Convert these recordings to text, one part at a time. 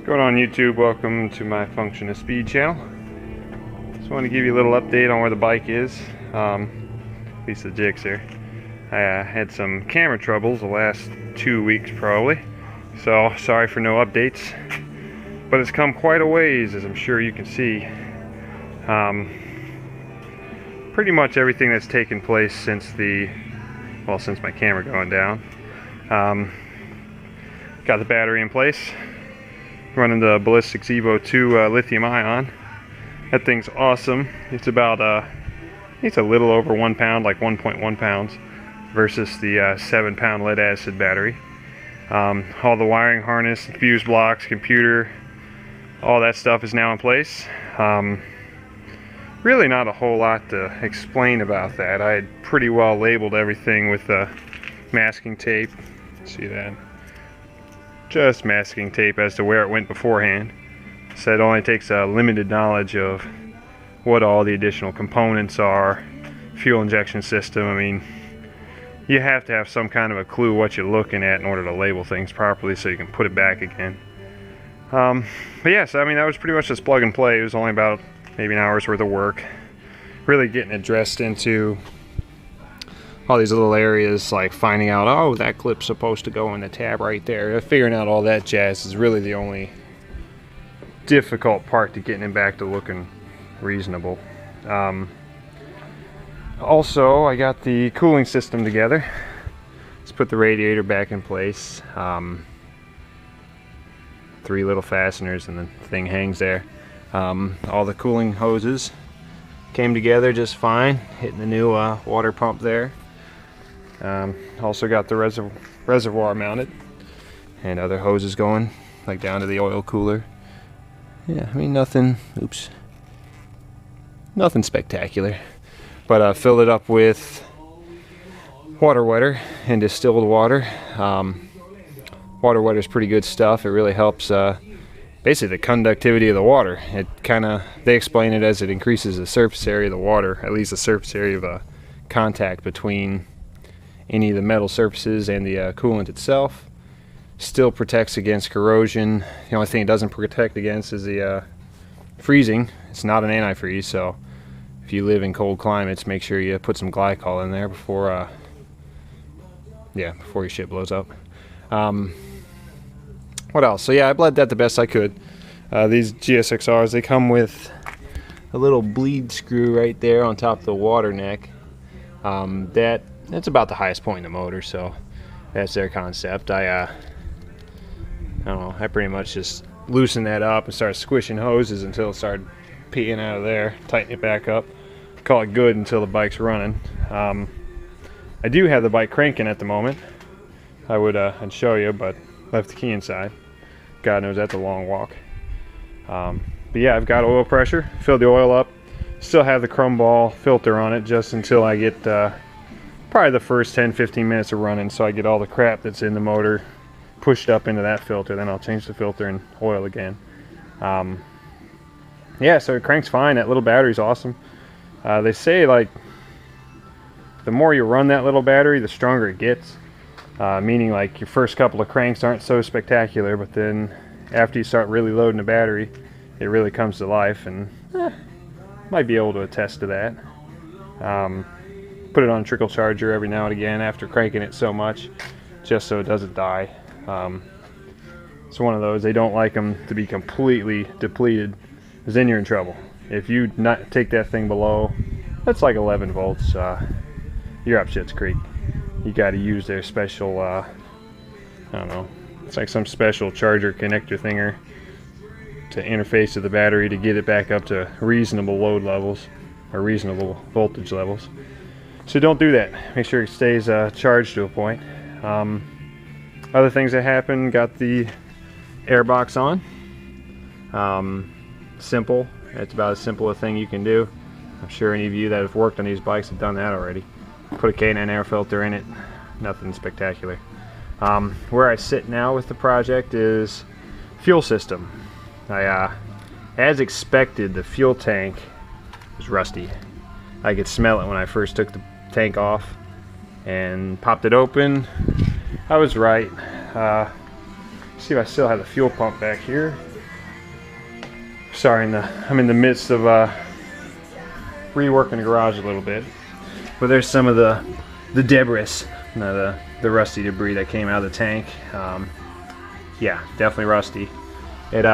What's going on, YouTube? Welcome to my Functionofspeed channel. Just want to give you a little update on where the bike is. Piece of jigs here. I had some camera troubles the last 2 weeks probably, so sorry for no updates, but it's come quite a ways, as I'm sure you can see. Pretty much everything that's taken place since since my camera going down. Got the battery in place, running the Ballistics Evo 2 lithium ion. That thing's awesome. It's about it's a little over 1 pound, like 1.1 pounds, versus the 7 pound lead acid battery. All the wiring harness, fuse blocks, computer, all that stuff is now in place. Really not a whole lot to explain about that. I had pretty well labeled everything with masking tape. See that? Just masking tape as to where it went beforehand. So it only takes a limited knowledge of what all the additional components are. Fuel injection system. I mean, you have to have some kind of a clue what you're looking at in order to label things properly so you can put it back again. But yes, I mean, that was pretty much just plug and play. It was only about maybe an hour's worth of work. Really getting it dressed into all these little areas, like finding out, oh, that clip's supposed to go in the tab right there. Figuring out all that jazz is really the only difficult part to getting it back to looking reasonable. Also, I got the cooling system together. Let's put the radiator back in place. 3 little fasteners and the thing hangs there. All the cooling hoses came together just fine, hitting the new water pump there. Also got the reservoir mounted and other hoses going, like down to the oil cooler. Yeah, I mean, nothing spectacular, but filled it up with water wetter and distilled water. Water wetter is pretty good stuff. It really helps basically the conductivity of the water. It they explain it as it increases the surface area of the water, at least the surface area of contact between any of the metal surfaces and the coolant itself. Still protects against corrosion. The only thing it doesn't protect against is the freezing. It's not an antifreeze, so if you live in cold climates, make sure you put some glycol in there before your shit blows up. What else? So yeah, I bled that the best I could. These GSX-Rs, they come with a little bleed screw right there on top of the water neck. That's about the highest point in the motor, so that's their concept. I don't know, I pretty much just loosened that up and started squishing hoses until it started peeing out of there, tighten it back up, call it good until the bike's running. I do have the bike cranking at the moment. I'd show you, but left the key inside. God knows that's a long walk. But yeah, I've got oil pressure, filled the oil up, still have the chrome ball filter on it just until I get probably the first 10-15 minutes of running, so I get all the crap that's in the motor pushed up into that filter. Then I'll change the filter and oil again. Yeah, so it cranks fine. That little battery's awesome. They say, like, the more you run that little battery, the stronger it gets. Meaning, like, your first couple of cranks aren't so spectacular, but then after you start really loading the battery, it really comes to life, and might be able to attest to that. Put it on a trickle charger every now and again after cranking it so much, just so it doesn't die. It's one of those, they don't like them to be completely depleted, because then you're in trouble. If you not take that thing below, that's like 11 volts, you're up shit's creek. You got to use their special, I don't know, it's like some special charger connector thinger to interface to the battery to get it back up to reasonable load levels, or reasonable voltage levels. So don't do that. Make sure it stays charged to a point. Other things that happened, got the air box on. Simple. It's about as simple a thing you can do. I'm sure any of you that have worked on these bikes have done that already. Put a K&N air filter in it. Nothing spectacular. Where I sit now with the project is fuel system. As expected, the fuel tank was rusty. I could smell it when I first took the tank off and popped it open. I was right. See if I still have the fuel pump back here. Sorry, I'm in the midst of reworking the garage a little bit. But there's some of the debris, the rusty debris that came out of the tank. Yeah, definitely rusty. It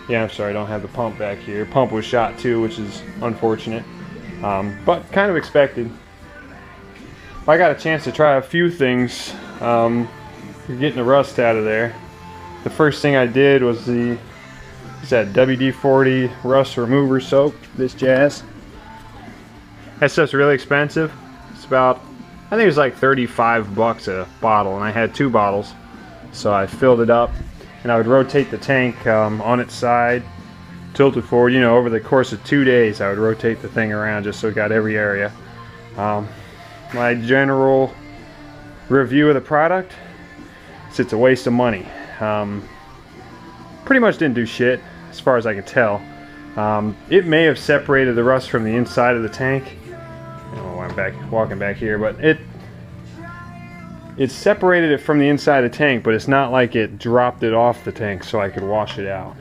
yeah, I'm sorry, I don't have the pump back here. Pump was shot too, which is unfortunate, but kind of expected. I got a chance to try a few things. Getting the rust out of there. The first thing I did was that WD-40 rust remover soap. This jazz. That stuff's really expensive. It's about, I think it was like 35 bucks a bottle, and I had 2 bottles, so I filled it up. And I would rotate the tank on its side, tilted forward. You know, over the course of 2 days, I would rotate the thing around just so it got every area. My general review of the product is it's a waste of money. Pretty much didn't do shit, as far as I can tell. It may have separated the rust from the inside of the tank. I don't know why I'm walking back here, but it separated it from the inside of the tank, but it's not like it dropped it off the tank so I could wash it out.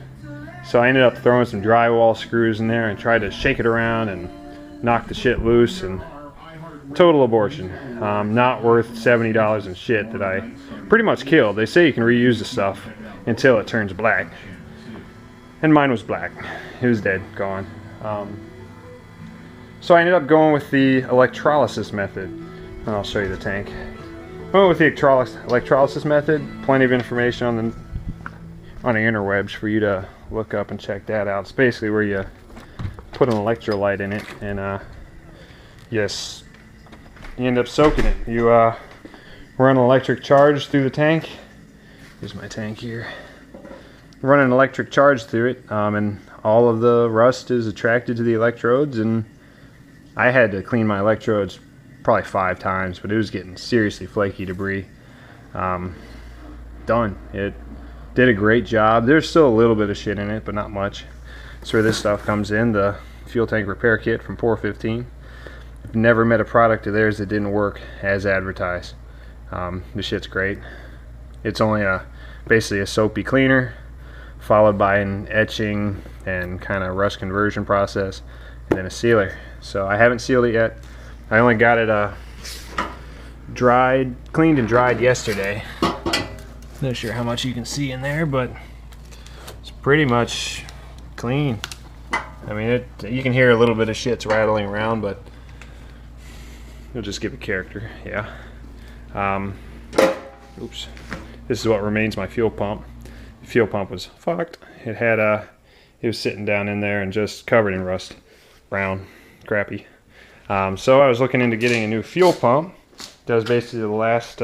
So I ended up throwing some drywall screws in there and tried to shake it around and knock the shit loose, and total abortion. Not worth $70 in shit that I pretty much killed. They say you can reuse the stuff until it turns black. And mine was black. It was dead, gone. So I ended up going with the electrolysis method. And I'll show you the tank. I went with the electrolysis method. Plenty of information on the interwebs for you to look up and check that out. It's basically where you put an electrolyte in it, and you end up soaking it. You run an electric charge through the tank. Here's my tank here. Run an electric charge through it, and all of the rust is attracted to the electrodes, and I had to clean my electrodes probably 5 times, but it was getting seriously flaky debris. Done. It did a great job. There's still a little bit of shit in it, but not much. That's where this stuff comes in, the fuel tank repair kit from 415. I've never met a product of theirs that didn't work as advertised. The shit's great. It's only basically a soapy cleaner, followed by an etching and kind of rust conversion process, and then a sealer. So I haven't sealed it yet. I only got it cleaned and dried yesterday. Not sure how much you can see in there, but it's pretty much clean. I mean, you can hear a little bit of shit's rattling around, but it'll just give it character. Yeah. Oops. This is what remains my fuel pump. The fuel pump was fucked. It was sitting down in there and just covered in rust. Brown. Crappy. So I was looking into getting a new fuel pump. That was basically the last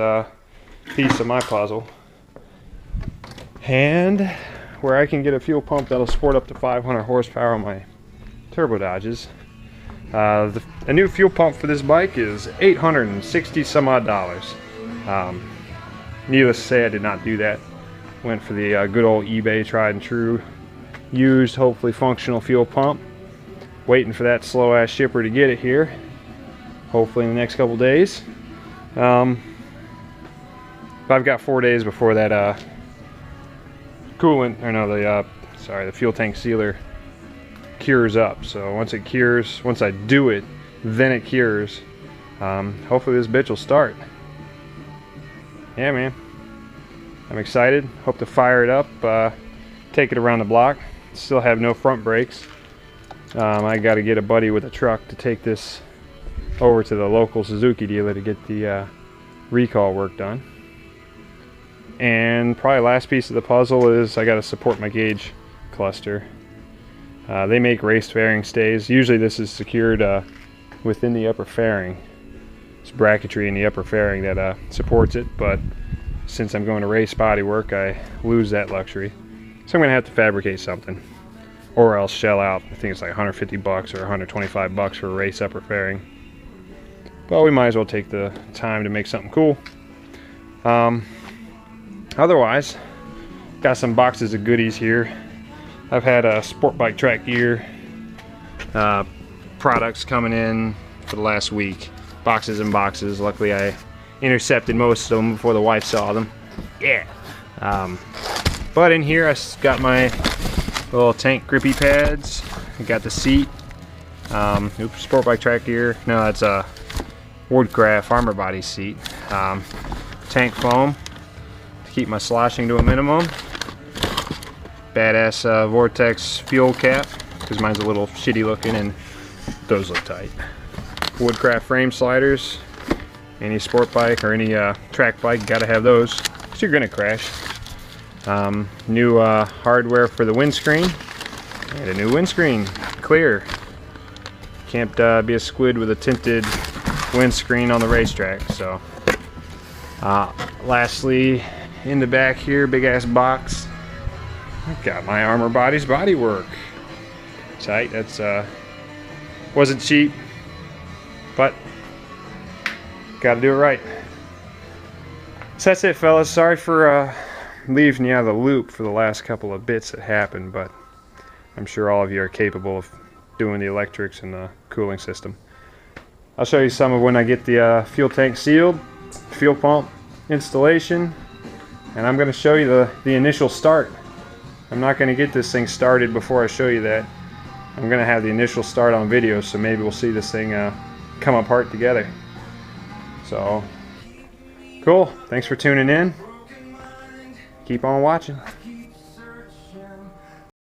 piece of my puzzle. And where I can get a fuel pump that'll support up to 500 horsepower on my turbo Dodges. A new fuel pump for this bike is $860 some odd. Needless to say, I did not do that. Went for the good old eBay tried and true, used, hopefully functional fuel pump. Waiting for that slow ass shipper to get it here, hopefully in the next couple days. I've got 4 days before that the fuel tank sealer cures up. So once it cures, once I do it, then it cures. Hopefully this bitch will start. Yeah, man, I'm excited. Hope to fire it up, take it around the block. Still have no front brakes. I got to get a buddy with a truck to take this over to the local Suzuki dealer to get the recall work done. And probably last piece of the puzzle is I got to support my gauge cluster. They make race fairing stays. Usually this is secured within the upper fairing. It's bracketry in the upper fairing that supports it, but since I'm going to race body work, I lose that luxury. So I'm going to have to fabricate something, or else shell out. I think it's like 150 bucks or 125 bucks for a race upper fairing. But we might as well take the time to make something cool. Otherwise, got some boxes of goodies here. I've had sport bike track gear products coming in for the last week. Boxes and boxes. Luckily I intercepted most of them before the wife saw them. Yeah. But in here I got my Little tank grippy pads. I got the seat. Oops, sport bike track gear. No, that's a Woodcraft armor body seat. Tank foam to keep my sloshing to a minimum. Badass Vortex fuel cap, because mine's a little shitty looking and those look tight. Woodcraft frame sliders. Any sport bike or any track bike, gotta have those, because you're gonna crash. New hardware for the windscreen, and a new windscreen, clear. Can't be a squid with a tinted windscreen on the racetrack. So lastly, in the back here, big ass box, I've got my Armor Body's bodywork. Tight. That's wasn't cheap, but gotta do it right. So that's it, fellas. Sorry for leaving you out of the loop for the last couple of bits that happened, but I'm sure all of you are capable of doing the electrics and the cooling system. I'll show you some of when I get the fuel tank sealed, fuel pump installation, and I'm going to show you the initial start. I'm not going to get this thing started before I show you that. I'm going to have the initial start on video, so maybe we'll see this thing come apart together. So, cool. Thanks for tuning in. Keep on watching.